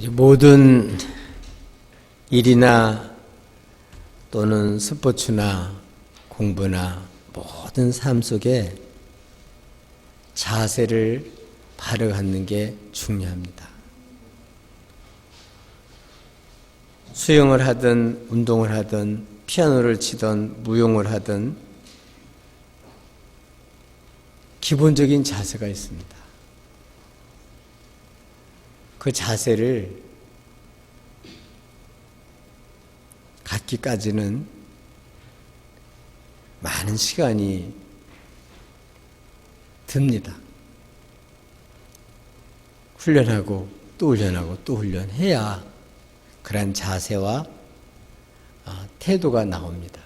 모든 일이나 또는 스포츠나 공부나 모든 삶 속에 자세를 바로 갖는 게 중요합니다. 수영을 하든 운동을 하든 피아노를 치든 무용을 하든 기본적인 자세가 있습니다. 그 자세를 갖기까지는 많은 시간이 듭니다. 훈련하고 또 훈련하고 또 훈련해야 그런 자세와 태도가 나옵니다.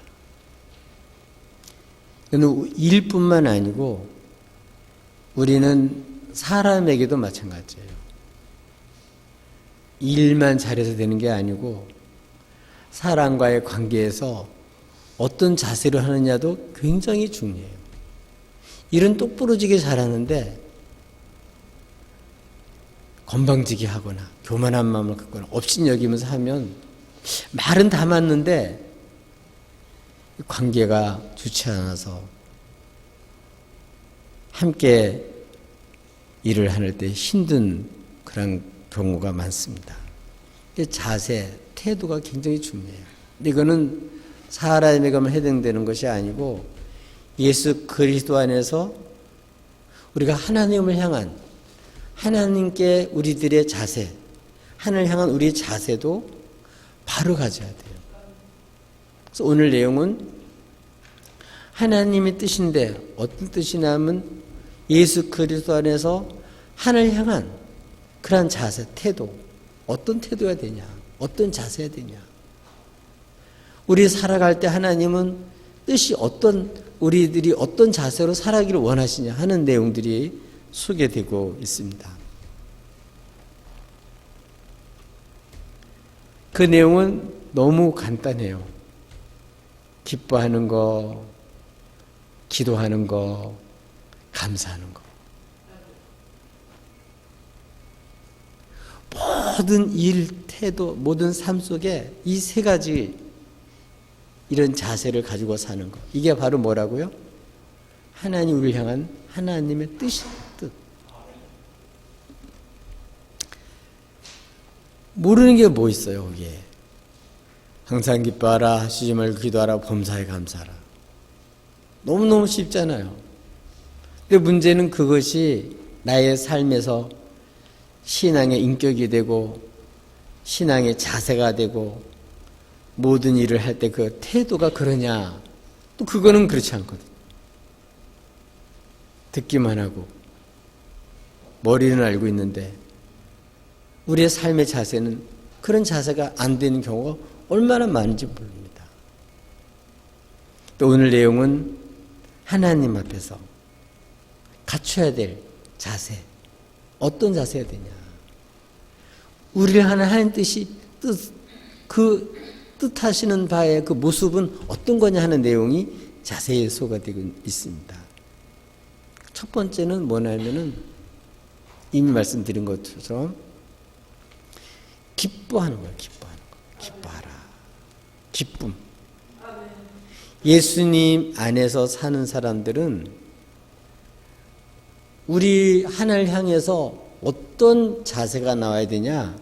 일뿐만 아니고 우리는 사람에게도 마찬가지예요. 일만 잘해서 되는 게 아니고 사람과의 관계에서 어떤 자세로 하느냐도 굉장히 중요해요. 일은 똑부러지게 잘하는데 건방지게 하거나 교만한 마음을 갖거나 업신여기면서 하면 말은 다 맞는데 관계가 좋지 않아서 함께 일을 할 때 힘든 그런 경우가 많습니다. 자세, 태도가 굉장히 중요해요. 이거는 사람에게만 해당되는 것이 아니고 예수 그리스도 안에서 우리가 하나님을 향한 하나님께 우리들의 자세, 하나님을 향한 우리의 자세도 바로 가져야 돼요. 그래서 오늘 내용은 하나님의 뜻인데 어떤 뜻이냐면 예수 그리스도 안에서 하나님을 향한 그러한 자세, 태도, 어떤 태도야 되냐, 어떤 자세야 되냐. 우리 살아갈 때 하나님은 뜻이 우리들이 어떤 자세로 살아가기를 원하시냐 하는 내용들이 소개되고 있습니다. 그 내용은 너무 간단해요. 기뻐하는 거, 기도하는 거, 감사하는 거. 모든 일, 태도, 모든 삶 속에 이 세 가지 이런 자세를 가지고 사는 것. 이게 바로 뭐라고요? 하나님 우리를 향한 하나님의 뜻. 모르는 게 뭐 있어요, 거기에. 항상 기뻐하라, 쉬지 말고 기도하라, 범사에 감사하라. 너무너무 쉽잖아요. 근데 문제는 그것이 나의 삶에서 신앙의 인격이 되고 신앙의 자세가 되고 모든 일을 할 때 그 태도가 그러냐, 또 그거는 그렇지 않거든. 듣기만 하고 머리는 알고 있는데 우리의 삶의 자세는 그런 자세가 안 되는 경우가 얼마나 많은지 모릅니다. 또 오늘 내용은 하나님 앞에서 갖춰야 될 자세, 어떤 자세가 되냐. 우리를 하는 하나님 뜻하시는 바의 그 모습은 어떤 거냐 하는 내용이 자세히 소개되고 있습니다. 첫 번째는 뭐냐면은 이미 말씀드린 것처럼 기뻐하는 거예요. 기뻐하라. 기쁨. 예수님 안에서 사는 사람들은 우리 하나님을 향해서 어떤 자세가 나와야 되냐,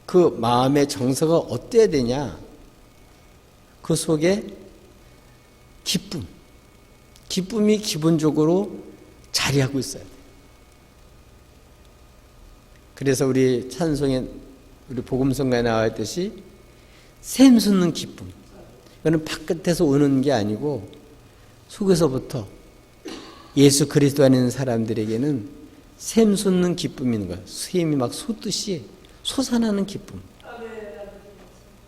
그 마음의 정서가 어때야 되냐, 그 속에 기쁨이 기본적으로 자리하고 있어야 돼요. 그래서 우리 찬송에, 우리 복음성가에 나와 있듯이 샘솟는 기쁨. 이거는 바깥에서 오는 게 아니고 속에서부터 예수 그리스도 안에 있는 사람들에게는 샘솟는 기쁨이 있는 거예요. 샘이 막 솟듯이 솟아나는 기쁨.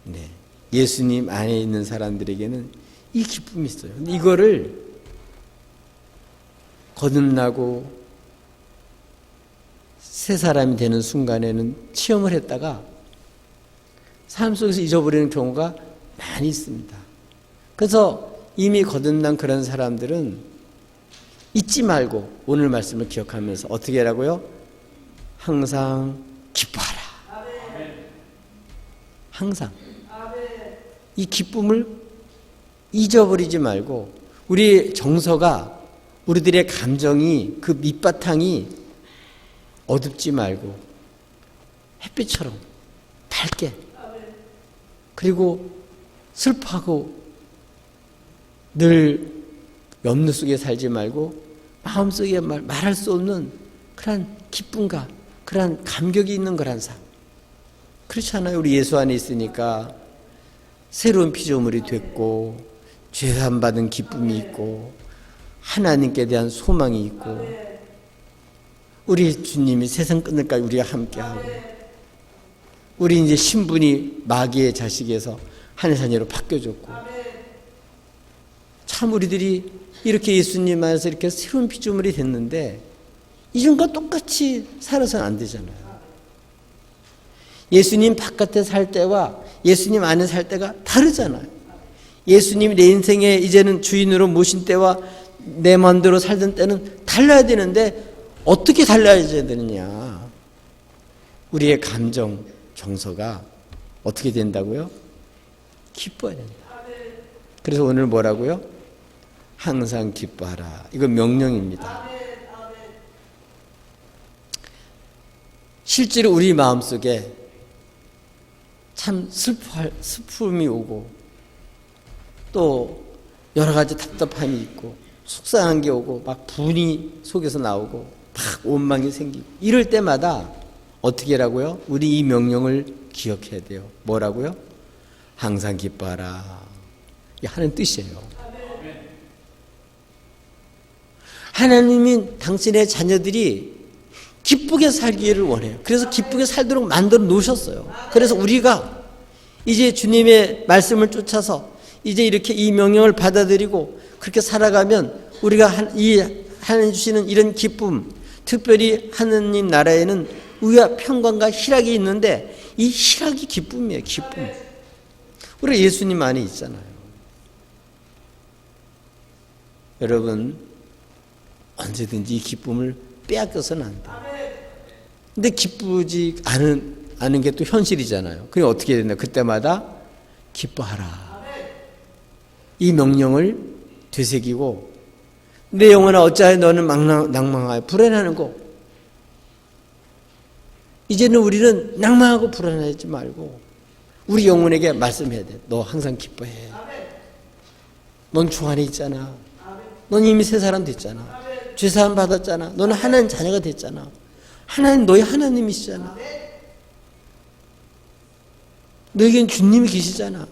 네. 예수님 안에 있는 사람들에게는 이 기쁨이 있어요. 근데 이거를 거듭나고 새 사람이 되는 순간에는 체험을 했다가 삶 속에서 잊어버리는 경우가 많이 있습니다. 그래서 이미 거듭난 그런 사람들은 잊지 말고 오늘 말씀을 기억하면서 어떻게 하라고요? 항상 기뻐하라. 항상. 이 기쁨을 잊어버리지 말고 우리 정서가 우리들의 감정이 그 밑바탕이 어둡지 말고 햇빛처럼 밝게 그리고 슬퍼하고 늘 염려 속에 살지 말고 마음속에 말할 수 없는 그러한 기쁨과 그러한 감격이 있는 그러한 삶. 그렇지 않아요? 우리 예수 안에 있으니까 새로운 피조물이 됐고 죄사함 받은 기쁨이 있고 하나님께 대한 소망이 있고 우리 주님이 세상 끝날까지 우리와 함께하고 우리 이제 신분이 마귀의 자식에서 하늘 자녀로 바뀌어졌고 참 우리들이 이렇게 예수님 안에서 이렇게 새로운 피조물이 됐는데 이전과 똑같이 살아서는 안 되잖아요. 예수님 바깥에 살 때와 예수님 안에 살 때가 다르잖아요. 예수님이 내 인생에 이제는 주인으로 모신 때와 내 마음대로 살던 때는 달라야 되는데 어떻게 달라야 되느냐. 우리의 감정, 정서가 어떻게 된다고요? 기뻐야 된다. 그래서 오늘 뭐라고요? 항상 기뻐하라. 이건 명령입니다. 실제로 우리 마음속에 참 슬픔이 오고 또 여러 가지 답답함이 있고 속상한 게 오고 막 분이 속에서 나오고 막 원망이 생기고 이럴 때마다 어떻게 하라고요? 우리 이 명령을 기억해야 돼요. 뭐라고요? 항상 기뻐하라. 이게 하는 뜻이에요. 하나님이 당신의 자녀들이 기쁘게 살기를 원해요. 그래서 기쁘게 살도록 만들어 놓으셨어요. 그래서 우리가 이제 주님의 말씀을 쫓아서 이제 이렇게 이 명령을 받아들이고 그렇게 살아가면 우리가 하나님 주시는 이런 기쁨, 특별히 하느님 나라에는 의와 평강과 희락이 있는데 이 희락이 기쁨이에요. 기쁨. 우리가 예수님 안에 있잖아요. 여러분 언제든지 이 기쁨을 빼앗겨서는 안 돼요. 근데 기쁘지 않은 게 또 현실이잖아요. 그게 어떻게 된다? 그때마다 기뻐하라. 이 명령을 되새기고 내 영혼아 어찌하여 너는 낭망하여 불안하는 거. 이제는 우리는 낭망하고 불안하지 말고 우리 영혼에게 말씀해야 돼. 너 항상 기뻐해. 넌 주 안에 있잖아. 넌 이미 새 사람 됐잖아. 죄사함 받았잖아. 너는 하나님 자녀가 됐잖아. 하나님 너희 하나님이시잖아. 너에겐 주님이 계시잖아.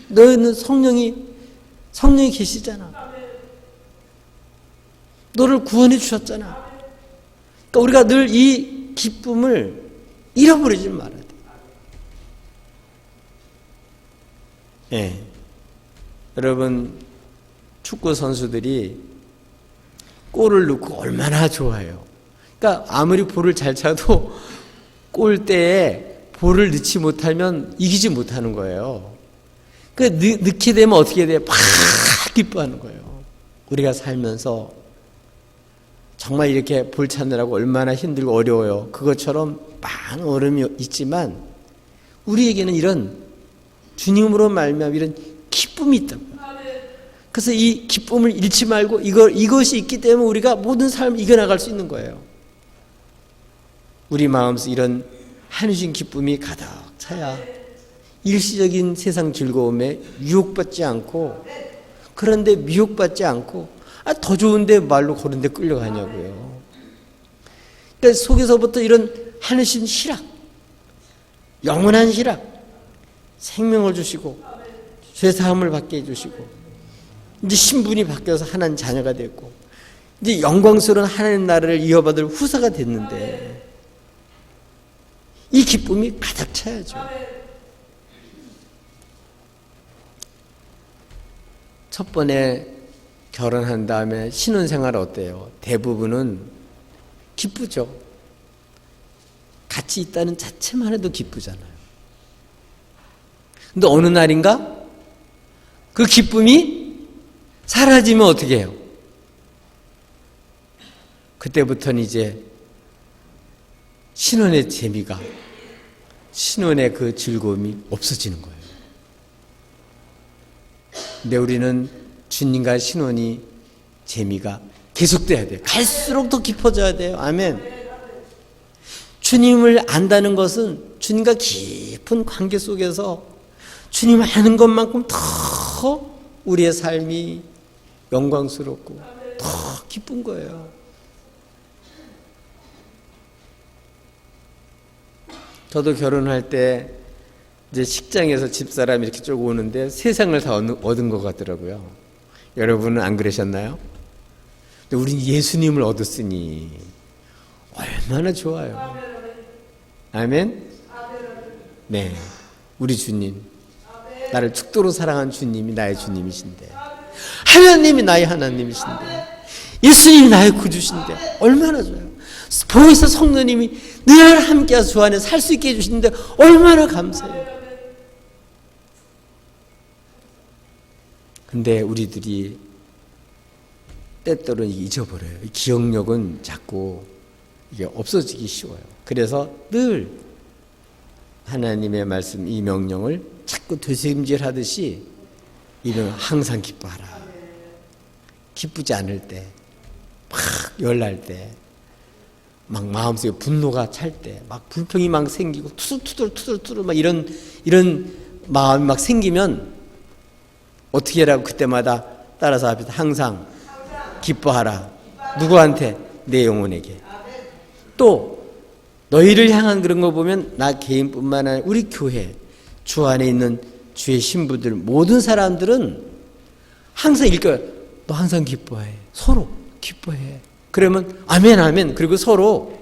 너희는 성령이 계시잖아. 너를 구원해 주셨잖아. 그러니까 우리가 늘 이 기쁨을 잃어버리지 말아야 돼. 예. 여러분 축구 선수들이 골을 넣고 얼마나 좋아해요. 그러니까 아무리 볼을 잘 차도 골대에 볼을 넣지 못하면 이기지 못하는 거예요. 그러니까 넣게 되면 어떻게 돼요? 막 기뻐하는 거예요. 우리가 살면서 정말 이렇게 볼 찾느라고 얼마나 힘들고 어려워요. 그것처럼 많은 어려움이 있지만 우리에게는 이런 주님으로 말미암아 이런 기쁨이 있다고요. 그래서 이 기쁨을 잃지 말고 이것이 있기 때문에 우리가 모든 삶을 이겨나갈 수 있는 거예요. 우리 마음속 이런 한우신 기쁨이 가득 차야 일시적인 세상 즐거움에 유혹받지 않고 그런데 미혹받지 않고 더 좋은데 말로 그런데 끌려가냐고요. 그러니까 속에서부터 이런 한우신 희락, 영원한 희락, 생명을 주시고 죄사함을 받게 해주시고 이제 신분이 바뀌어서 하나님 자녀가 됐고 이제 영광스러운 하나님 나라를 이어받을 후사가 됐는데 이 기쁨이 가득 차야죠. 첫 번에 결혼한 다음에 신혼생활 어때요? 대부분은 기쁘죠. 같이 있다는 자체만 해도 기쁘잖아요. 근데 어느 날인가 그 기쁨이 사라지면 어떻게 해요? 그때부터는 이제 신혼의 재미가 신혼의 그 즐거움이 없어지는 거예요. 근데 우리는 주님과 신혼이 재미가 계속돼야 돼요. 갈수록 더 깊어져야 돼요. 아멘. 주님을 안다는 것은 주님과 깊은 관계 속에서 주님을 아는 것만큼 더 우리의 삶이 영광스럽고 더 기쁜 거예요. 저도 결혼할 때 이제 식장에서 집사람이 이렇게 쭉 오는데 세상을 다 얻은 것 같더라고요. 여러분은 안 그러셨나요? 근데 우린 예수님을 얻었으니 얼마나 좋아요. 아멘? 네. 우리 주님. 나를 죽도록 사랑한 주님이 나의 주님이신데, 하나님이 나의 하나님이신데, 예수님이 나의 구주신데 얼마나 좋아요. 보혜사 성도님이 늘 함께해서 주 안에 살 수 있게 해주시는데 얼마나 감사해요. 근데 우리들이 때때로는 잊어버려요. 기억력은 자꾸 이게 없어지기 쉬워요. 그래서 늘 하나님의 말씀, 이 명령을 자꾸 되새김질하듯이 이는 항상 기뻐하라. 기쁘지 않을 때, 막 열날 때, 막 마음속에 분노가 찰 때, 막 불평이 막 생기고 투덜투덜 막 이런 마음이 막 생기면 어떻게 하라고 그때마다 따라서 합니다. 항상 기뻐하라. 누구한테? 내 영혼에게. 또 너희를 향한 그런 거 보면 나 개인뿐만 아니라 우리 교회 주 안에 있는 주의 신부들 모든 사람들은 항상 읽어요. 너 항상 기뻐해. 서로 기뻐해. 그러면 아멘 아멘. 그리고 서로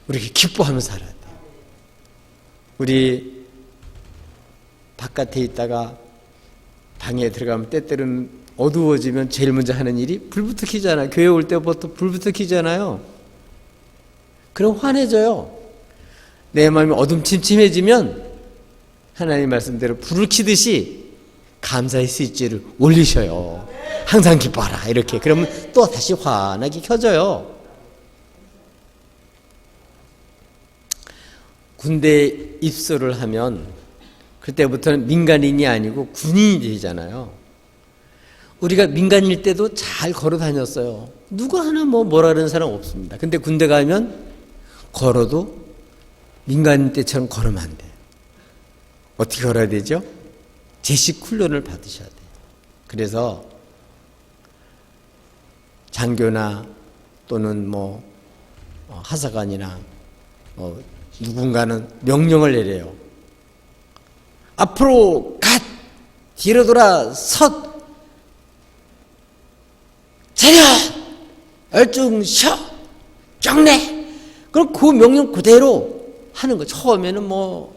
우리 기뻐하면서 살아야 돼요. 우리 바깥에 있다가 방에 들어가면 때때로는 어두워지면 제일 먼저 하는 일이 불부터 켜잖아요. 교회 올 때부터 불부터 켜잖아요. 그럼 환해져요. 내 마음이 어둠침침해지면 하나님 말씀대로 불을 켜듯이 감사의 스위치를 올리셔요. 항상 기뻐하라 이렇게. 그러면 또 다시 환하게 켜져요. 군대에 입소를 하면 그때부터는 민간인이 아니고 군인이 되잖아요. 우리가 민간일 때도 잘 걸어 다녔어요. 누구 하나 뭐라 그러는 사람 없습니다. 근데 군대 가면 걸어도 민간인 때처럼 걸으면 안 돼요. 어떻게 걸어야 되죠? 제식 훈련을 받으셔야 돼요. 그래서 장교나 또는 하사관이나 누군가는 명령을 내려요. 앞으로 갓! 뒤로 돌아 섰! 차렷! 얼중 셔! 경례! 그럼 그 명령 그대로 하는 거. 처음에는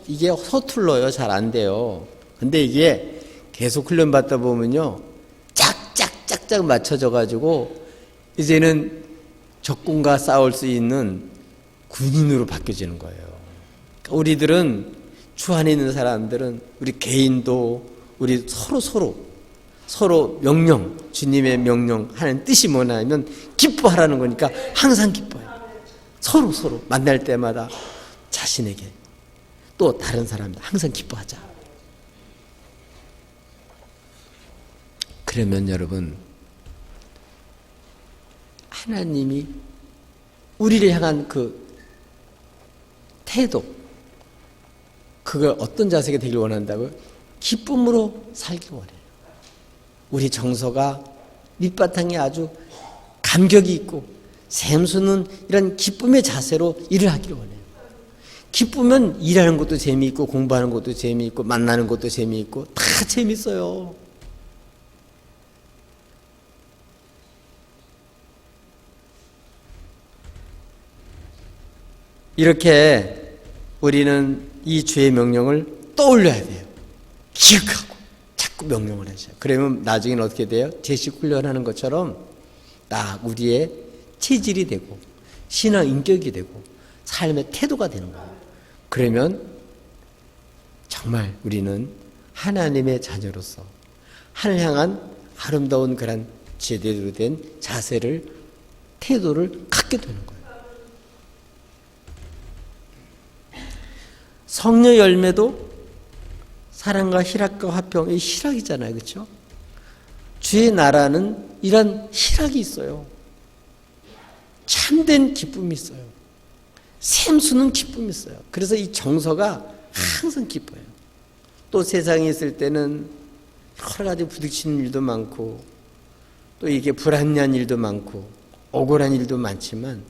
이게 서툴러요. 잘 안 돼요. 근데 이게 계속 훈련 받다 보면요. 짝짝짝짝 맞춰져 가지고 이제는 적군과 싸울 수 있는 군인으로 바뀌어지는 거예요. 그러니까 우리들은 주 안에 있는 사람들은 우리 개인도 우리 서로 명령, 주님의 명령 하는 뜻이 뭐냐면 기뻐하라는 거니까 항상 기뻐해요. 서로 만날 때마다 자신에게 또 다른 사람들 항상 기뻐하자. 그러면 여러분 하나님이 우리를 향한 그 태도 그걸 어떤 자세가 되길 원한다고요? 기쁨으로 살길 원해요. 우리 정서가 밑바탕에 아주 감격이 있고 샘솟는 이런 기쁨의 자세로 일을 하기를 원해요. 기쁘면 일하는 것도 재미있고 공부하는 것도 재미있고 만나는 것도 재미있고 다 재밌어요. 이렇게 우리는 이 주의 명령을 떠올려야 돼요. 기억하고 자꾸 명령을 하셔요. 그러면 나중에는 어떻게 돼요? 제식 훈련하는 것처럼 딱 우리의 체질이 되고 신앙 인격이 되고 삶의 태도가 되는 거예요. 그러면 정말 우리는 하나님의 자녀로서 하늘 향한 아름다운 그런 제대로 된 자세를 태도를 갖게 되는 거예요. 성녀 열매도 사랑과 희락과 화평, 이 희락이잖아요. 그렇죠? 주의 나라는 이런 희락이 있어요. 참된 기쁨이 있어요. 샘수는 기쁨이 있어요. 그래서 이 정서가 항상 기뻐요. 또 세상에 있을 때는 여러 가지 부딪히는 일도 많고 또 이게 불합리한 일도 많고 억울한 일도 많지만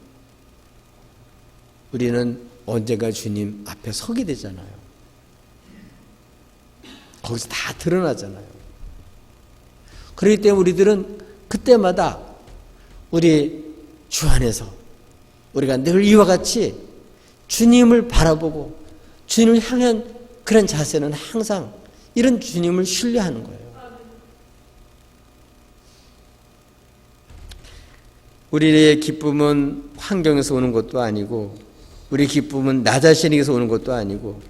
우리는 언젠가 주님 앞에 서게 되잖아요. 거기서 다 드러나잖아요. 그렇기 때문에 우리들은 그때마다 우리 주 안에서 우리가 늘 이와 같이 주님을 바라보고 주님을 향한 그런 자세는 항상 이런 주님을 신뢰하는 거예요. 우리의 기쁨은 환경에서 오는 것도 아니고 우리 기쁨은 나 자신에게서 오는 것도 아니고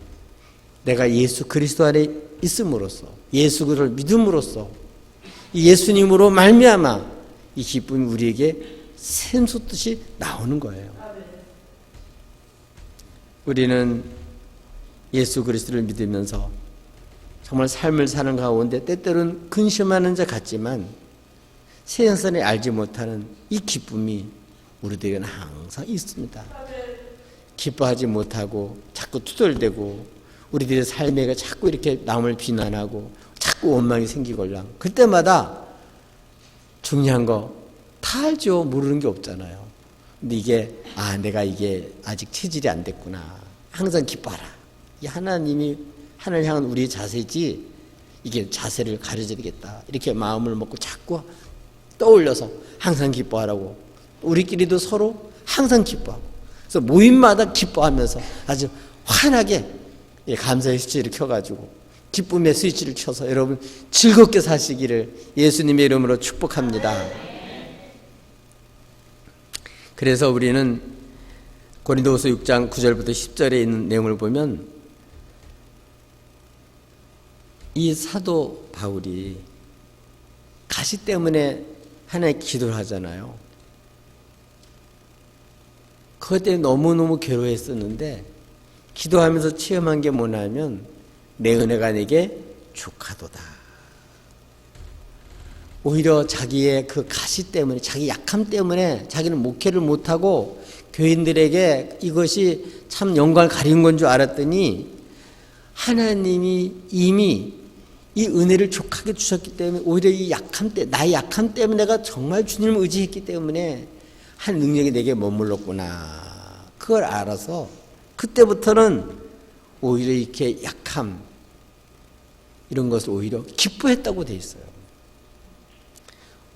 내가 예수 그리스도 안에 있음으로써 예수 그를 믿음으로써 이 예수님으로 말미암아 이 기쁨이 우리에게 샘솟듯이 나오는 거예요. 우리는 예수 그리스도를 믿으면서 정말 삶을 사는 가운데 때때로는 근심하는 자 같지만 세상에 알지 못하는 이 기쁨이 우리들에게는 항상 있습니다. 기뻐하지 못하고 자꾸 투덜대고 우리들의 삶에 자꾸 이렇게 남을 비난하고 자꾸 원망이 생기걸랑 그때마다 중요한 거 다 알죠. 모르는 게 없잖아요. 근데 이게 내가 이게 아직 체질이 안 됐구나. 항상 기뻐하라. 이 하나님을 향한 우리의 자세지 이게 자세를 가르쳐야 되겠다. 이렇게 마음을 먹고 자꾸 떠올려서 항상 기뻐하라고 우리끼리도 서로 항상 기뻐하고 그래서 모임마다 기뻐하면서 아주 환하게 감사의 스위치를 켜가지고 기쁨의 스위치를 켜서 여러분 즐겁게 사시기를 예수님의 이름으로 축복합니다. 그래서 우리는 고린도후서 6장 9절부터 10절에 있는 내용을 보면 이 사도 바울이 가시 때문에 하나님 기도를 하잖아요. 그것 때문에 너무너무 괴로워했었는데 기도하면서 체험한 게 뭐냐면 내 은혜가 내게 족하도다. 오히려 자기의 그 가시 때문에 자기 약함 때문에 자기는 목회를 못하고 교인들에게 이것이 참 영광을 가린 건 줄 알았더니 하나님이 이미 이 은혜를 족하게 주셨기 때문에 오히려 이 약함 때 나의 약함 때문에 내가 정말 주님을 의지했기 때문에 한 능력이 내게 머물렀구나. 그걸 알아서 그때부터는 오히려 이렇게 약함 이런 것을 오히려 기뻐했다고 돼 있어요.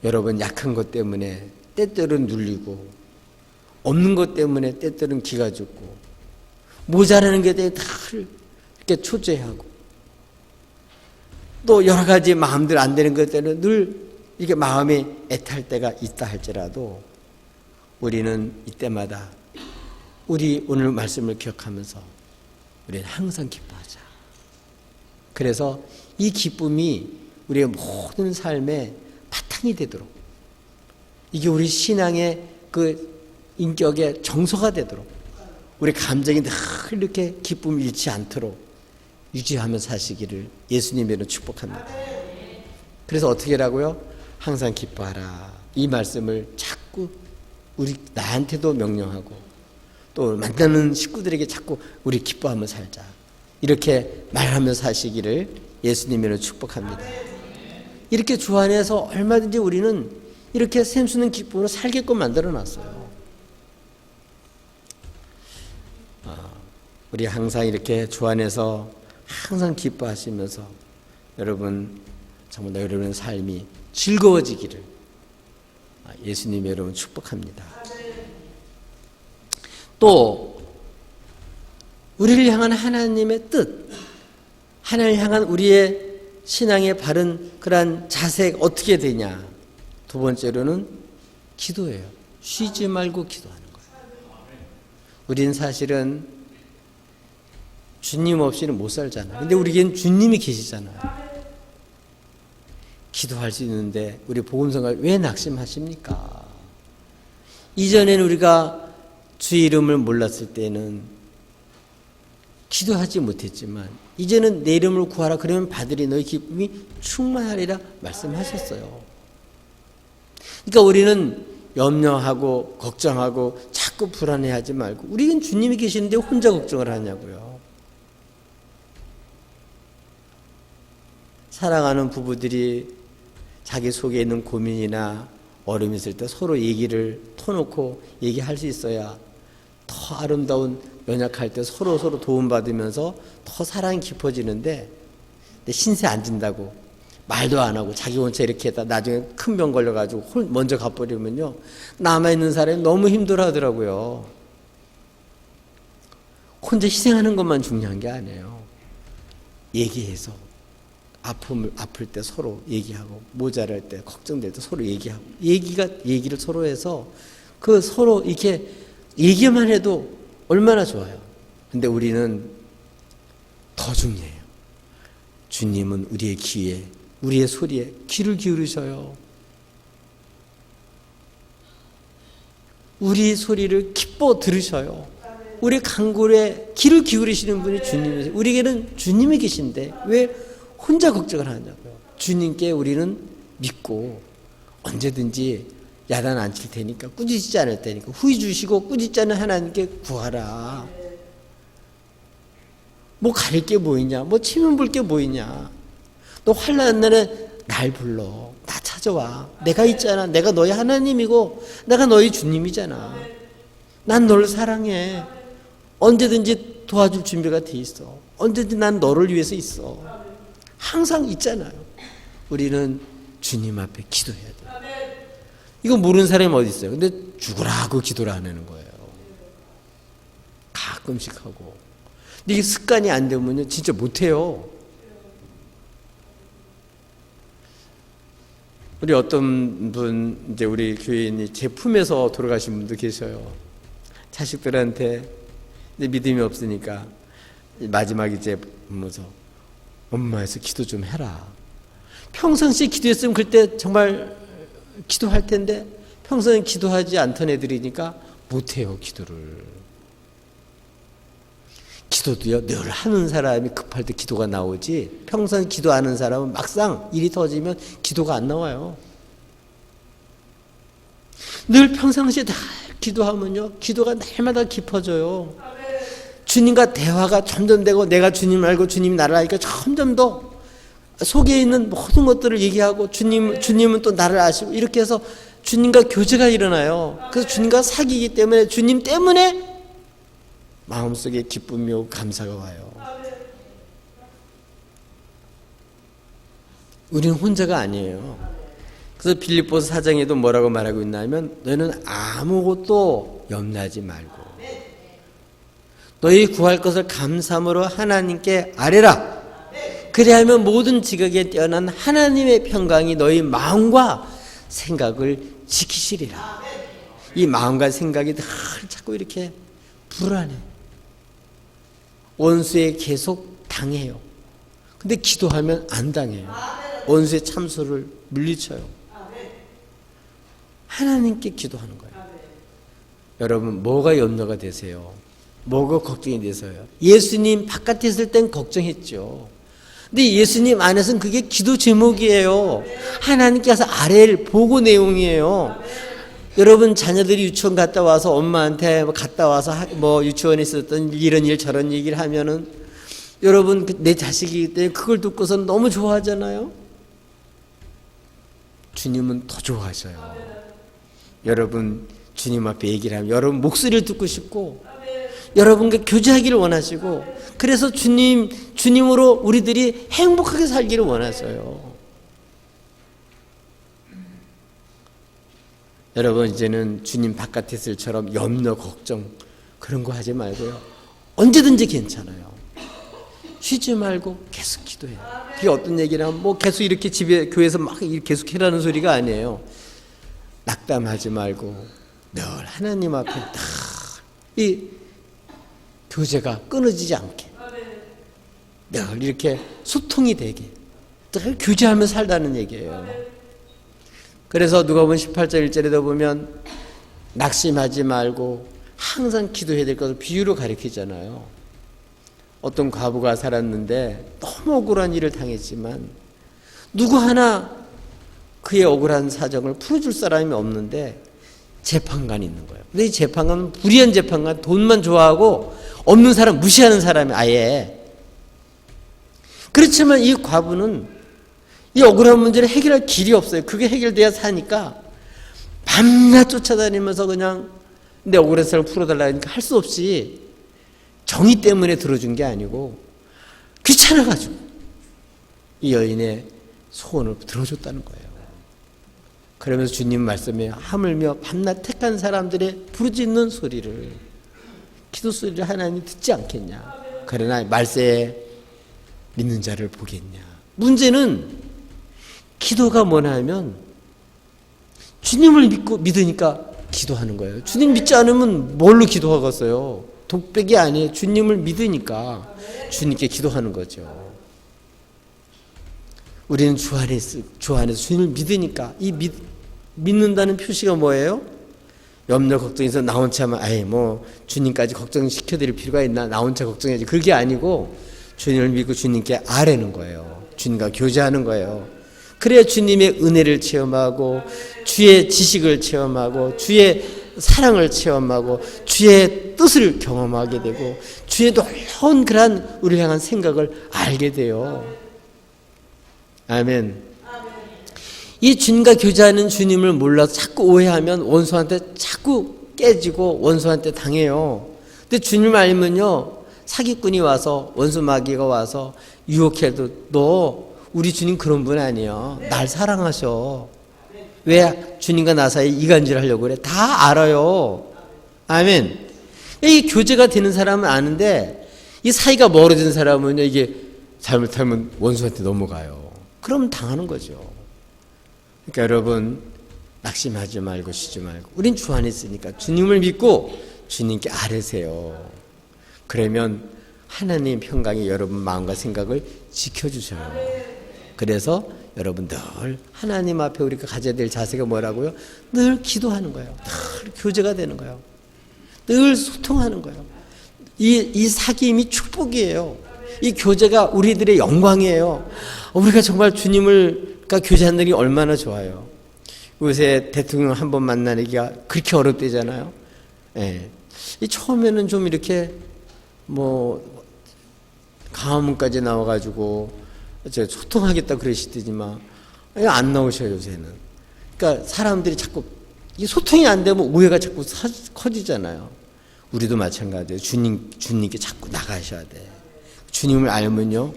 여러분 약한 것 때문에 때때로는 눌리고 없는 것 때문에 때때로는 기가 죽고 모자라는 게 다 이렇게 초조해하고 또 여러 가지 마음대로 안 되는 것 때문에 늘 이렇게 마음이 애탈 때가 있다 할지라도 우리는 이때마다 우리 오늘 말씀을 기억하면서 우리는 항상 기뻐하자. 그래서 이 기쁨이 우리의 모든 삶의 바탕이 되도록 이게 우리 신앙의 그 인격의 정서가 되도록 우리 감정이 늘 이렇게 기쁨을 잃지 않도록 유지하며 사시기를 예수님으로 축복합니다. 그래서 어떻게 하라고요? 항상 기뻐하라. 이 말씀을 자꾸 나한테도 명령하고 또 만나는 식구들에게 자꾸 우리 기뻐하며 살자. 이렇게 말하며 사시기를 예수님으로 축복합니다. 이렇게 주 안에서 얼마든지 우리는 이렇게 샘솟는 기쁨으로 살게끔 만들어놨어요. 우리 항상 이렇게 주 안에서 항상 기뻐하시면서 여러분 정말 여러분의 삶이 즐거워지기를 예수님 여러분 축복합니다. 또 우리를 향한 하나님의 뜻, 하나님을 향한 우리의 신앙의 바른 그러한 자세가 어떻게 되냐. 두 번째로는 기도예요. 쉬지 말고 기도하는 거예요. 우리는 사실은 주님 없이는 못 살잖아요. 근데 우리에겐 주님이 계시잖아요. 기도할 수 있는데 우리 복음성가 왜 낙심하십니까? 이전에는 우리가 주의 이름을 몰랐을 때는 기도하지 못했지만 이제는 내 이름을 구하라 그러면 받으리 너희 기쁨이 충만하리라 말씀하셨어요. 그러니까 우리는 염려하고 걱정하고 자꾸 불안해하지 말고 우리는 주님이 계시는데 혼자 걱정을 하냐고요. 사랑하는 부부들이 자기 속에 있는 고민이나 어려움이 있을 때 서로 얘기를 터놓고 얘기할 수 있어야 더 아름다운 연약할 때 서로 도움받으면서 더 사랑이 깊어지는데 신세 안 진다고 말도 안 하고 자기 혼자 이렇게 했다 나중에 큰 병 걸려가지고 먼저 가버리면요 남아있는 사람이 너무 힘들어하더라고요. 혼자 희생하는 것만 중요한 게 아니에요. 얘기해서 아플 때 서로 얘기하고 모자랄 때 걱정될 때 서로 얘기하고 얘기를 서로 해서 그 서로 이렇게 얘기만 해도 얼마나 좋아요. 근데 우리는 더 중요해요. 주님은 우리의 귀에 우리의 소리에 귀를 기울이셔요. 우리 소리를 기뻐 들으셔요. 우리 간구에 귀를 기울이시는 분이 주님이세요. 우리에게는 주님이 계신데 왜 혼자 걱정을 하냐고요. 주님께 우리는 믿고 언제든지 야단 안 칠 테니까 꾸짖지 않을 테니까 후히 주시고 꾸짖지 않는 하나님께 구하라. 뭐 가릴 게 뭐 있냐, 뭐 치면 볼 게 뭐 있냐. 너 환난 날에 날 불러, 나 찾아와. 내가 있잖아. 내가 너희 하나님이고 내가 너희 주님이잖아. 난 너를 사랑해. 언제든지 도와줄 준비가 돼 있어. 언제든지 난 너를 위해서 있어. 항상 있잖아요. 우리는 주님 앞에 기도해야 돼요. 이거 모르는 사람이 어디 있어요. 근데 죽으라고 기도를 안 하는 거예요. 가끔씩 하고. 근데 이게 습관이 안 되면요 진짜 못해요. 우리 어떤 분 이제 우리 교인이 제품에서 돌아가신 분도 계셔요. 자식들한테 이제 믿음이 없으니까 마지막 이제 보면서 엄마에서 기도 좀 해라. 평상시에 기도했으면 그때 정말 기도할 텐데 평소에 기도하지 않던 애들이니까 못해요 기도를. 기도도요 늘 하는 사람이 급할 때 기도가 나오지 평소에 기도 안 하는 사람은 막상 일이 터지면 기도가 안 나와요. 늘 평상시에 다 기도하면요 기도가 날마다 깊어져요. 주님과 대화가 점점 되고 내가 주님 알고 주님이 나를 알니까 점점 더 속에 있는 모든 것들을 얘기하고 주님은 또 나를 아시고 이렇게 해서 주님과 교제가 일어나요. 그래서 주님과 사귀기 때문에 주님 때문에 마음속에 기쁨이 오고 감사가 와요. 우리는 혼자가 아니에요. 그래서 빌립보서 4장에도 뭐라고 말하고 있냐면 너희는 아무것도 염려하지 말고 너희 구할 것을 감사함으로 하나님께 아뢰라. 그리하면 모든 지각에 뛰어난 하나님의 평강이 너희 마음과 생각을 지키시리라. 이 마음과 생각이 늘 자꾸 이렇게 불안해. 원수에 계속 당해요. 근데 기도하면 안 당해요. 원수의 참소를 물리쳐요. 하나님께 기도하는 거예요. 여러분 뭐가 염려가 되세요? 뭐가 걱정이 돼서요? 예수님 바깥에 있을 땐 걱정했죠. 근데 예수님 안에서는 그게 기도 제목이에요. 하나님께서 아래를 보고 내용이에요. 여러분 자녀들이 유치원 갔다 와서 엄마한테 갔다 와서 뭐 유치원에 있었던 이런 일 저런 얘기를 하면은 여러분 내 자식이기 때문에 그걸 듣고서 너무 좋아하잖아요. 주님은 더 좋아하셔요. 여러분 주님 앞에 얘기를 하면 여러분 목소리를 듣고 싶고 여러분과 교제하기를 원하시고 그래서 주님으로 우리들이 행복하게 살기를 원하셔요. 여러분 이제는 주님 바깥에 있을 처럼 염려 걱정 그런 거 하지 말고요. 언제든지 괜찮아요. 쉬지 말고 계속 기도해요. 그게 어떤 얘기냐면 뭐 계속 이렇게 집에 교회에서 막 계속 해라는 소리가 아니에요. 낙담하지 말고 늘 하나님 앞에 다 이 교제가 끊어지지 않게 늘 이렇게 소통이 되게 늘 교제하며 살다는 얘기예요. 그래서 누가복음 18장 1절에도 보면 낙심하지 말고 항상 기도해야 될 것을 비유로 가르치잖아요. 어떤 과부가 살았는데 너무 억울한 일을 당했지만 누구 하나 그의 억울한 사정을 풀어줄 사람이 없는데 재판관이 있는 거예요. 근데 이 재판관은 불의한 재판관, 돈만 좋아하고 없는 사람 무시하는 사람이 아예. 그렇지만 이 과부는 이 억울한 문제를 해결할 길이 없어요. 그게 해결돼야 사니까 밤낮 쫓아다니면서 그냥 내 억울한 사람을 풀어달라니까 할 수 없이 정의 때문에 들어준 게 아니고 귀찮아가지고 이 여인의 소원을 들어줬다는 거예요. 그러면서 주님 말씀에 하물며 밤낮 택한 사람들의 부르짖는 소리를, 기도 소리를 하나님 듣지 않겠냐. 그러나 말세에 믿는 자를 보겠냐. 문제는 기도가 뭐냐 하면 주님을 믿으니까 기도하는 거예요. 주님 믿지 않으면 뭘로 기도하겠어요? 독백이 아니에요. 주님을 믿으니까 주님께 기도하는 거죠. 우리는 주 안에서 주님을 믿으니까 이 믿는다는 표시가 뭐예요? 염려 걱정해서 나 혼자만 주님까지 걱정시켜드릴 필요가 있나? 나 혼자 걱정해야지. 그게 아니고 주님을 믿고 주님께 아뢰는 거예요. 주님과 교제하는 거예요. 그래야 주님의 은혜를 체험하고 주의 지식을 체험하고 주의 사랑을 체험하고 주의 뜻을 경험하게 되고 주의 놀라운 그러한 우리를 향한 생각을 알게 돼요. 아멘. 이 주님과 교제하는 주님을 몰라서 자꾸 오해하면 원수한테 자꾸 깨지고 원수한테 당해요. 근데 주님을 알면요, 사기꾼이 와서 원수 마귀가 와서 유혹해도 너 우리 주님 그런 분 아니에요. 날 사랑하셔. 왜 주님과 나 사이 이간질 하려고 그래? 다 알아요. 아멘. 이 교제가 되는 사람은 아는데 이 사이가 멀어진 사람은요, 이게 잘못하면 원수한테 넘어가요. 그럼 당하는 거죠. 그러니까 여러분, 낙심하지 말고 쉬지 말고 우린 주 안에 있으니까 주님을 믿고 주님께 아뢰세요. 그러면 하나님의 평강이 여러분 마음과 생각을 지켜주셔요. 그래서 여러분 늘 하나님 앞에 우리가 가져야 될 자세가 뭐라고요? 늘 기도하는 거예요. 늘 교제가 되는 거예요. 늘 소통하는 거예요. 이 사귐이 축복이에요. 이 교제가 우리들의 영광이에요. 우리가 정말 주님과 교제하는 게 얼마나 좋아요. 요새 대통령 한 번 만나기가 그렇게 어렵대잖아요. 예. 처음에는 좀 이렇게 강화문까지 나와가지고 소통하겠다 그러시더니만 안 나오셔요, 요새는. 그러니까 사람들이 자꾸 이 소통이 안 되면 오해가 자꾸 커지잖아요. 우리도 마찬가지예요. 주님께 자꾸 나가셔야 돼. 주님을 알면요,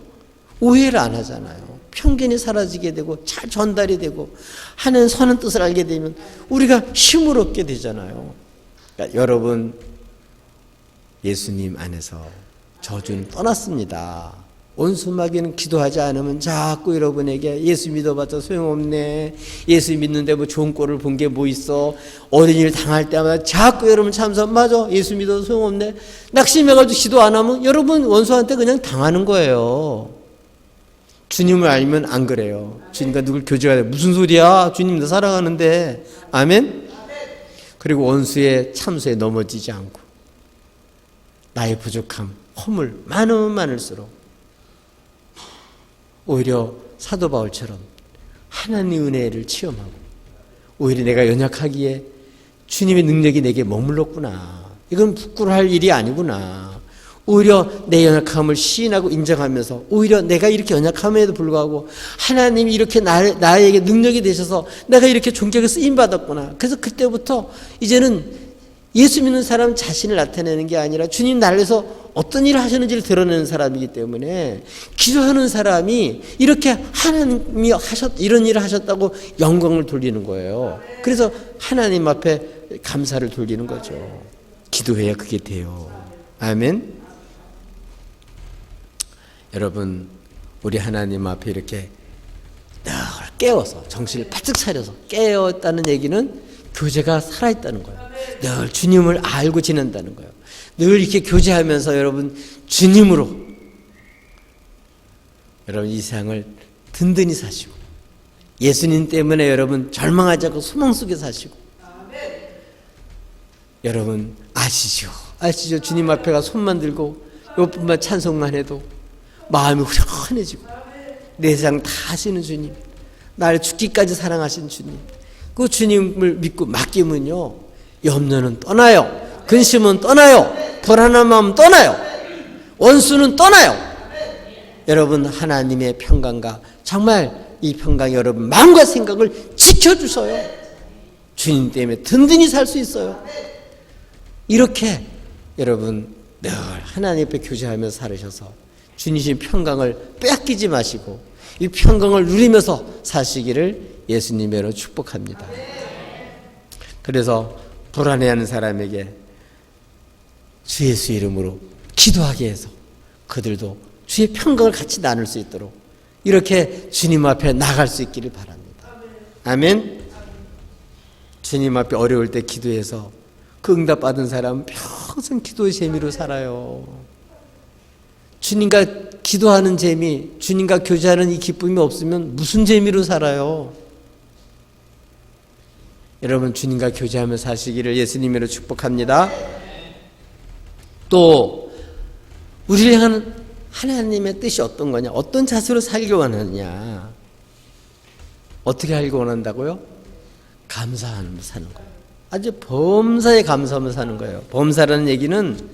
오해를 안 하잖아요. 편견이 사라지게 되고 잘 전달이 되고 하는 선한 뜻을 알게 되면 우리가 힘을 얻게 되잖아요. 그러니까 여러분, 예수님 안에서 저주는 떠났습니다. 원수마귀는 기도하지 않으면 자꾸 여러분에게 예수 믿어봤자 소용없네, 예수 믿는데 뭐 좋은 꼴을 본 게 뭐 있어, 어린 일 당할 때마다 자꾸 여러분 참서 맞아 예수 믿어도 소용없네 낙심해가지고 기도 안 하면 여러분 원수한테 그냥 당하는 거예요. 주님을 알면 안 그래요. 주님과 누굴 교제가 돼. 무슨 소리야, 주님 나 사랑하는데. 아멘. 그리고 원수의 참소에 넘어지지 않고 나의 부족함, 허물 많으면 많을수록 오히려 사도 바울처럼 하나님의 은혜를 체험하고 오히려 내가 연약하기에 주님의 능력이 내게 머물렀구나, 이건 부끄러워할 일이 아니구나, 오히려 내 연약함을 시인하고 인정하면서 오히려 내가 이렇게 연약함에도 불구하고 하나님이 이렇게 나에게 능력이 되셔서 내가 이렇게 존경에 쓰임받았구나. 그래서 그때부터 이제는 예수 믿는 사람 자신을 나타내는 게 아니라 주님 나를 위해서 어떤 일을 하셨는지를 드러내는 사람이기 때문에 기도하는 사람이 이렇게 하나님이 이런 일을 하셨다고 영광을 돌리는 거예요. 그래서 하나님 앞에 감사를 돌리는 거죠. 기도해야 그게 돼요. 아멘. 여러분, 우리 하나님 앞에 이렇게 늘 깨워서 정신을 바짝 차려서 깨었다는 얘기는 교제가 살아있다는 거예요. 늘 주님을 알고 지낸다는 거예요. 늘 이렇게 교제하면서 여러분 주님으로 여러분 이 세상을 든든히 사시고 예수님 때문에 여러분 절망하지 않고 소망 속에 사시고 여러분 아시죠? 주님 앞에 가 손만 들고 이것뿐만 찬송만 해도 마음이 후련해지고 내 세상 다 하시는 주님, 나를 죽기까지 사랑하신 주님, 그 주님을 믿고 맡기면요 염려는 떠나요, 근심은 떠나요, 불안한 마음 떠나요, 원수는 떠나요. 여러분 하나님의 평강과 정말 이 평강이 여러분 마음과 생각을 지켜주셔요. 주님 때문에 든든히 살 수 있어요. 이렇게 여러분 늘 하나님 앞에 교제하면서 살으셔서 주님의 평강을 빼앗기지 마시고 이 평강을 누리면서 사시기를 예수님으로 축복합니다. 그래서 불안해하는 사람에게 주 예수 이름으로 기도하게 해서 그들도 주의 평강을 같이 나눌 수 있도록 이렇게 주님 앞에 나갈 수 있기를 바랍니다. 아멘. 주님 앞에 어려울 때 기도해서 그 응답 받은 사람은 평생 기도의 재미로 살아요. 주님과 기도하는 재미, 주님과 교제하는 이 기쁨이 없으면 무슨 재미로 살아요? 여러분 주님과 교제하면서 사시기를 예수님으로 축복합니다. 또 우리를 향한 하나님의 뜻이 어떤 거냐? 어떤 자세로 살기 원하느냐? 어떻게 살기 원한다고요? 감사하면서 사는 거예요. 아주 범사에 감사하면서 사는 거예요. 범사라는 얘기는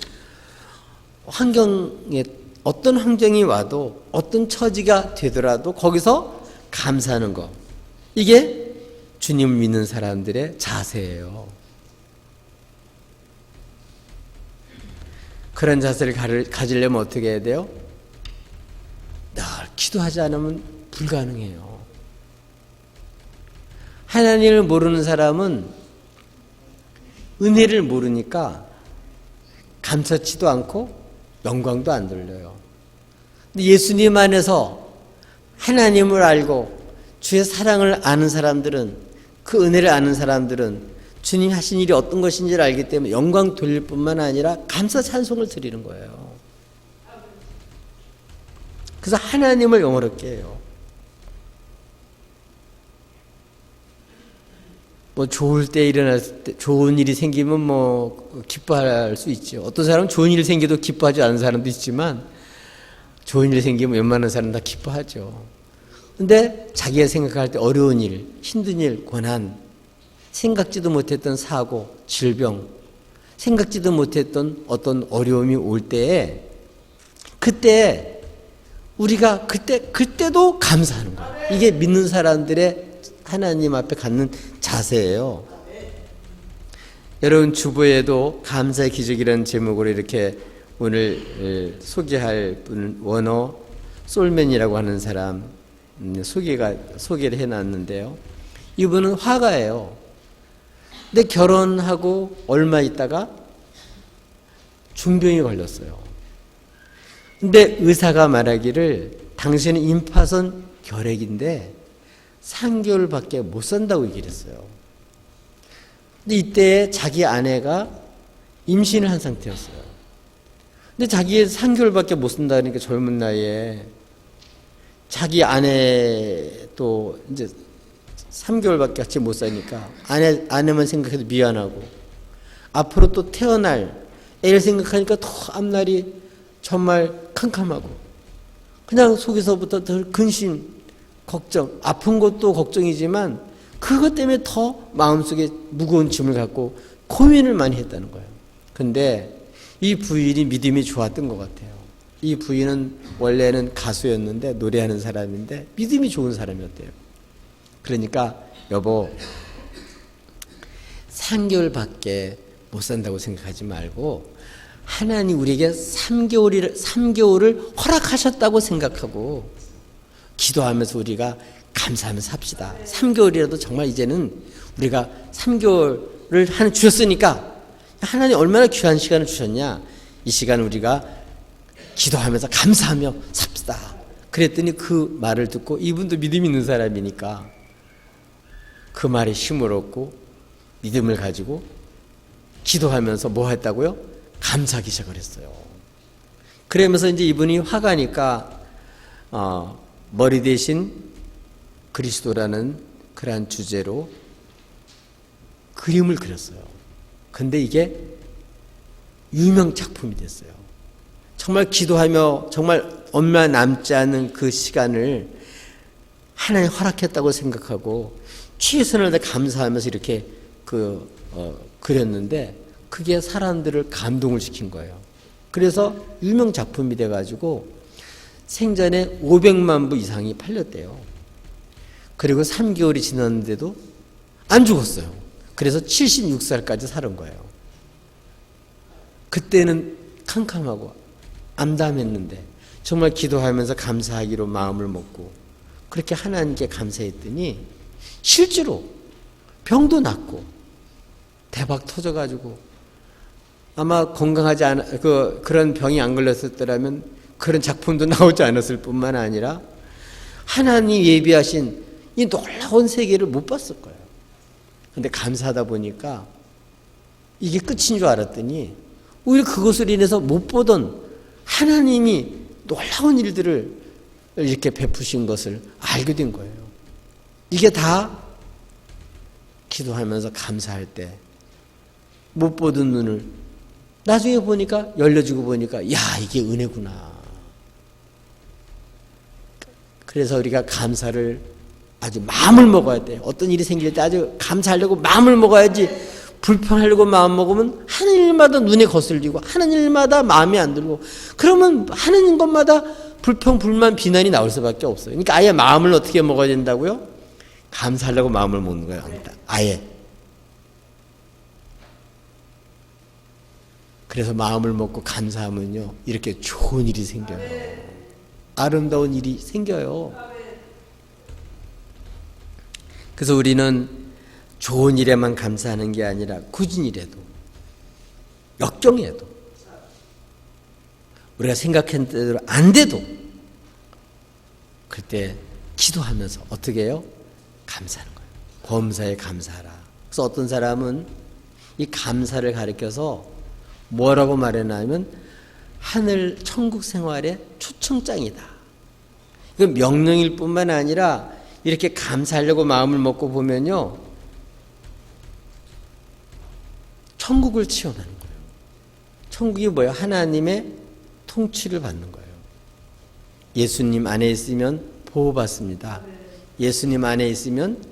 환경에 어떤 환경이 와도 어떤 처지가 되더라도 거기서 감사하는 거. 이게 주님을 믿는 사람들의 자세예요. 그런 자세를 가지려면 어떻게 해야 돼요? 늘 기도하지 않으면 불가능해요. 하나님을 모르는 사람은 은혜를 모르니까 감사치도 않고 영광도 안 돌려요. 근데 예수님 안에서 하나님을 알고 주의 사랑을 아는 사람들은, 그 은혜를 아는 사람들은 주님 하신 일이 어떤 것인지를 알기 때문에 영광 돌릴 뿐만 아니라 감사 찬송을 드리는 거예요. 그래서 하나님을 영어롭게 해요. 뭐 좋을 때 일어났을 때 좋은 일이 생기면 뭐 기뻐할 수 있죠. 어떤 사람은 좋은 일이 생겨도 기뻐하지 않는 사람도 있지만 좋은 일이 생기면 웬만한 사람은 다 기뻐하죠. 근데 자기가 생각할 때 어려운 일, 힘든 일, 고난, 생각지도 못했던 사고, 질병, 생각지도 못했던 어떤 어려움이 올 때에 그때 우리가 그때도 감사하는 거예요. 이게 믿는 사람들의 하나님 앞에 갖는 자세예요. 여러분 주보에도 감사의 기적이라는 제목으로 이렇게 오늘 소개할 분 원어 솔맨이라고 하는 사람 소개를 해놨는데요. 이분은 화가예요. 근데 결혼하고 얼마 있다가 중병이 걸렸어요. 근데 의사가 말하기를 당신은 임파선 결핵인데 3개월밖에 못 산다고 얘기를 했어요. 근데 이때 자기 아내가 임신을 한 상태였어요. 근데 자기 3개월밖에 못 산다니까 젊은 나이에 자기 아내도 이제 3개월밖에 같이 못 사니까 아내만 생각해도 미안하고 앞으로 또 태어날 애를 생각하니까 더 앞날이 정말 캄캄하고 그냥 속에서부터 덜 근심, 걱정, 아픈 것도 걱정이지만 그것 때문에 더 마음속에 무거운 짐을 갖고 고민을 많이 했다는 거예요. 근데 이 부인이 믿음이 좋았던 것 같아요. 이 부인은 원래는 가수였는데 노래하는 사람인데 믿음이 좋은 사람이었대요. 그러니까 여보 3개월밖에 못 산다고 생각하지 말고 하나님 우리에게 3개월을 허락하셨다고 생각하고 기도하면서 우리가 감사하면서 삽시다. 3개월이라도 정말 이제는 우리가 3개월을 주셨으니까 하나님 얼마나 귀한 시간을 주셨냐. 이 시간 우리가 기도하면서 감사하며 삽시다. 그랬더니 그 말을 듣고 이분도 믿음 있는 사람이니까 그 말에 힘을 얻고 믿음을 가지고 기도하면서 뭐 했다고요? 감사하기 시작을 했어요. 그러면서 이제 이분이 화가니까 머리 대신 그리스도라는 그러한 주제로 그림을 그렸어요. 근데 이게 유명 작품이 됐어요. 정말 기도하며 정말 얼마 남지 않은 그 시간을 하나님 허락했다고 생각하고 최선을 다해 감사하면서 이렇게 그렸는데 그게 사람들을 감동을 시킨 거예요. 그래서 유명 작품이 돼가지고 생전에 500만 부 이상이 팔렸대요. 그리고 3개월이 지났는데도 안 죽었어요. 그래서 76살까지 사는 거예요. 그때는 캄캄하고 암담했는데 정말 기도하면서 감사하기로 마음을 먹고 그렇게 하나님께 감사했더니 실제로 병도 낫고 대박 터져가지고 아마 건강하지 않아 그런 병이 안 걸렸었더라면 그런 작품도 나오지 않았을 뿐만 아니라 하나님 예비하신 이 놀라운 세계를 못 봤을 거예요. 근데 감사하다 보니까 이게 끝인 줄 알았더니 오히려 그것을 인해서 못 보던 하나님이 놀라운 일들을 이렇게 베푸신 것을 알게 된 거예요. 이게 다 기도하면서 감사할 때 못 보던 눈을 나중에 보니까 열려지고 보니까 야 이게 은혜구나. 그래서 우리가 감사를 아주 마음을 먹어야 돼요. 어떤 일이 생길 때 아주 감사하려고 마음을 먹어야지 불평하려고 마음 먹으면 하는 일마다 눈에 거슬리고 하는 일마다 마음에 안 들고 그러면 하는 것마다 불평, 불만, 비난이 나올 수밖에 없어요. 그러니까 아예 마음을 어떻게 먹어야 된다고요? 감사하려고 마음을 먹는 거예요. 아예. 그래서 마음을 먹고 감사하면요 이렇게 좋은 일이 생겨요. 아름다운 일이 생겨요. 그래서 우리는 좋은 일에만 감사하는 게 아니라 굳은 일에도 역경에도 우리가 생각한 대로 안 돼도 그때 기도하면서 어떻게 해요? 감사하는 거예요. 범사에 감사하라. 그래서 어떤 사람은 이 감사를 가리켜서 뭐라고 말해냐면 하늘 천국 생활의 초청장이다. 이건 명령일 뿐만 아니라 이렇게 감사하려고 마음을 먹고 보면요 천국을 체험하는 거예요. 천국이 뭐예요? 하나님의 통치를 받는 거예요. 예수님 안에 있으면 보호받습니다. 예수님 안에 있으면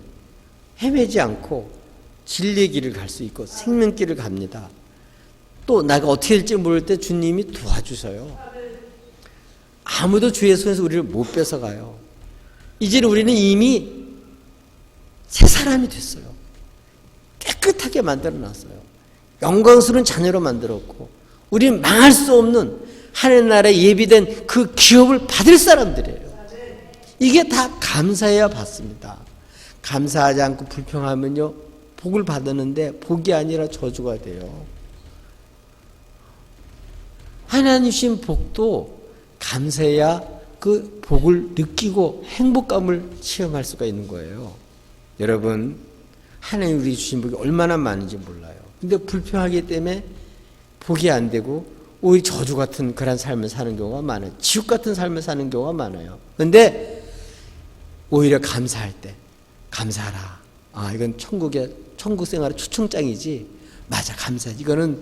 헤매지 않고 진리의 길을 갈 수 있고 생명길을 갑니다. 또 나가 어떻게 될지 모를 때 주님이 도와주셔요. 아무도 주의 손에서 우리를 못 뺏어가요. 이제는 우리는 이미 새 사람이 됐어요. 깨끗하게 만들어놨어요. 영광스러운 자녀로 만들었고 우리는 망할 수 없는 하나님 나라에 예비된 그 기업을 받을 사람들이에요. 이게 다 감사해야 받습니다. 감사하지 않고 불평하면요 복을 받았는데 복이 아니라 저주가 돼요. 하나님 주신 복도 감사해야 그 복을 느끼고 행복감을 체험할 수가 있는 거예요. 여러분 하나님 우리 주신 복이 얼마나 많은지 몰라요. 근데 불평하기 때문에 복이 안 되고 오히려 저주 같은 그런 삶을 사는 경우가 많아요. 지옥 같은 삶을 사는 경우가 많아요. 근데 오히려 감사할 때 감사하라. 아 이건 천국 생활의 초청장이지. 맞아 감사해. 이거는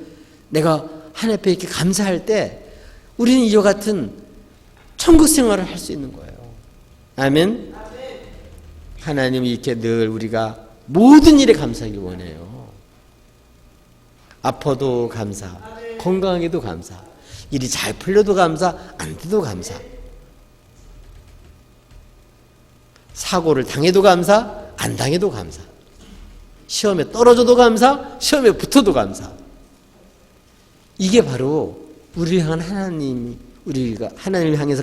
내가 하나님 앞에 이렇게 감사할 때 우리는 이와 같은 천국 생활을 할 수 있는 거예요. 아멘. 하나님이 이렇게 늘 우리가 모든 일에 감사하기 원해요. 아파도 감사, 건강하게도 감사, 일이 잘 풀려도 감사, 안 돼도 감사, 사고를 당해도 감사, 안 당해도 감사, 시험에 떨어져도 감사, 시험에 붙어도 감사. 이게 바로 우리를 향한 하나님이 우리가 하나님을 향해서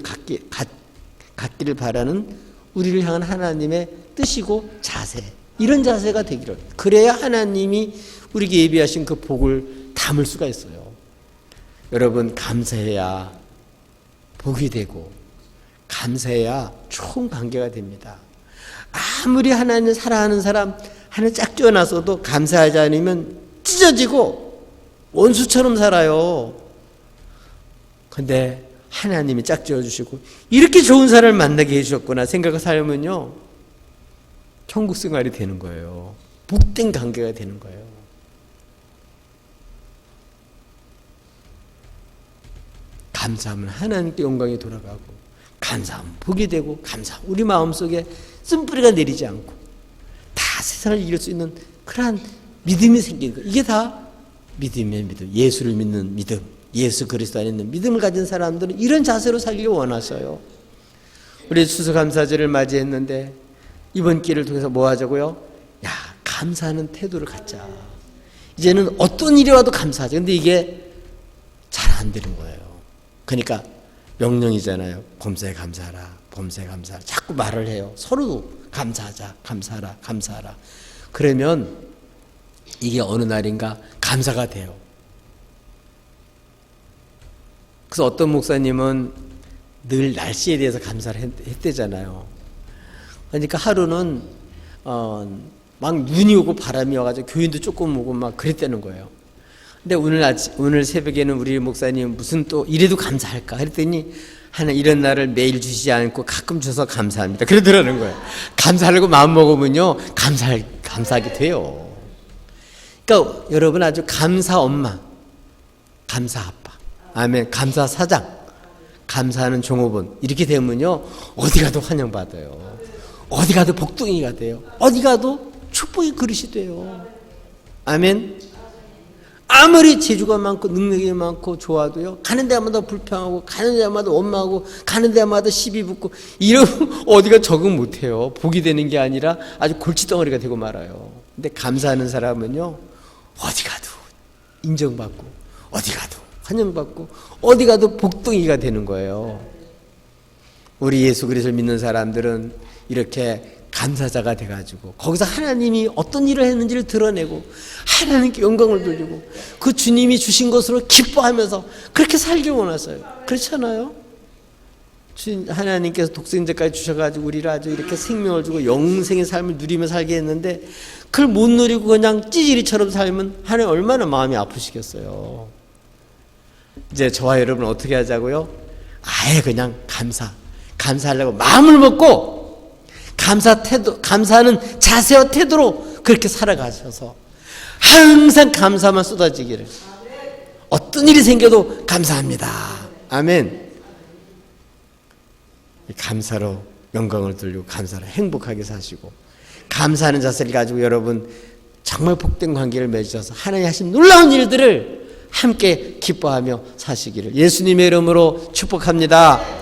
갖기를 바라는 우리를 향한 하나님의 뜻이고 자세. 이런 자세가 되기를. 그래야 하나님이 우리에게 예비하신 그 복을 담을 수가 있어요. 여러분 감사해야 복이 되고 감사해야 좋은 관계가 됩니다. 아무리 하나님을 사랑하는 사람 하나 짝 지어놨어도 감사하지 않으면 찢어지고 원수처럼 살아요. 근데 하나님이 짝 지어주시고 이렇게 좋은 사람을 만나게 해주셨구나 생각을 살면요 천국 생활이 되는 거예요. 복된 관계가 되는 거예요. 감사하면 하나님께 영광이 돌아가고, 감사하면 복이 되고, 감사하면 우리 마음속에 쓴뿌리가 내리지 않고 다 세상을 이길 수 있는 그러한 믿음이 생기는 거예요. 이게 다 믿음이에요. 믿음. 예수를 믿는 믿음, 예수 그리스도 안에 있는 믿음을 가진 사람들은 이런 자세로 살기를 원하셔요. 우리 추수감사절을 맞이했는데 이번 기회를 통해서 뭐 하자고요? 야, 감사하는 태도를 갖자. 이제는 어떤 일이 와도 감사하자. 근데 이게 잘 안 되는 거예요. 그러니까 명령이잖아요. 범사에 감사하라, 범사에 감사하라. 자꾸 말을 해요. 서로 감사하자, 감사하라, 감사하라. 그러면 이게 어느 날인가 감사가 돼요. 그래서 어떤 목사님은 늘 날씨에 대해서 감사를 했대잖아요. 그러니까 하루는 막 눈이 오고 바람이 와가지고 교인도 조금 오고 막 그랬다는 거예요. 근데 오늘 새벽에는 우리 목사님 무슨 또 이래도 감사할까? 그랬더니 하나 이런 날을 매일 주시지 않고 가끔 줘서 감사합니다. 그러더라는 거예요. 감사하려고 마음 먹으면요 감사하게 돼요. 그러니까 여러분 아주 감사 엄마, 감사 아빠, 아멘, 감사 사장, 감사하는 종업원 이렇게 되면요 어디 가도 환영받아요. 어디 가도 복둥이가 돼요. 어디 가도 축복의 그릇이 돼요. 아멘. 아무리 재주가 많고 능력이 많고 좋아도요 가는 데마다 불평하고 가는 데마다 원망하고 가는 데마다 시비 붙고 이러면 어디가 적응 못해요. 복이 되는 게 아니라 아주 골칫덩어리가 되고 말아요. 근데 감사하는 사람은요 어디 가도 인정받고 어디 가도 환영받고 어디 가도 복덩이가 되는 거예요. 우리 예수 그리스도를 믿는 사람들은 이렇게 감사자가 돼가지고 거기서 하나님이 어떤 일을 했는지를 드러내고 하나님께 영광을 돌리고 그 주님이 주신 것으로 기뻐하면서 그렇게 살길 원하세요. 그렇잖아요? 하나님께서 독생자까지 주셔가지고 우리를 아주 이렇게 생명을 주고 영생의 삶을 누리며 살게 했는데 그걸 못 누리고 그냥 찌질이처럼 살면 하나님 얼마나 마음이 아프시겠어요. 이제 저와 여러분 어떻게 하자고요? 아예 그냥 감사하려고 마음을 먹고 감사하는 자세와 태도로 그렇게 살아가셔서 항상 감사만 쏟아지기를. 어떤 일이 생겨도 감사합니다. 아멘. 감사로 영광을 돌리고 감사로 행복하게 사시고 감사하는 자세를 가지고 여러분 정말 복된 관계를 맺으셔서 하나님 하신 놀라운 일들을 함께 기뻐하며 사시기를 예수님의 이름으로 축복합니다.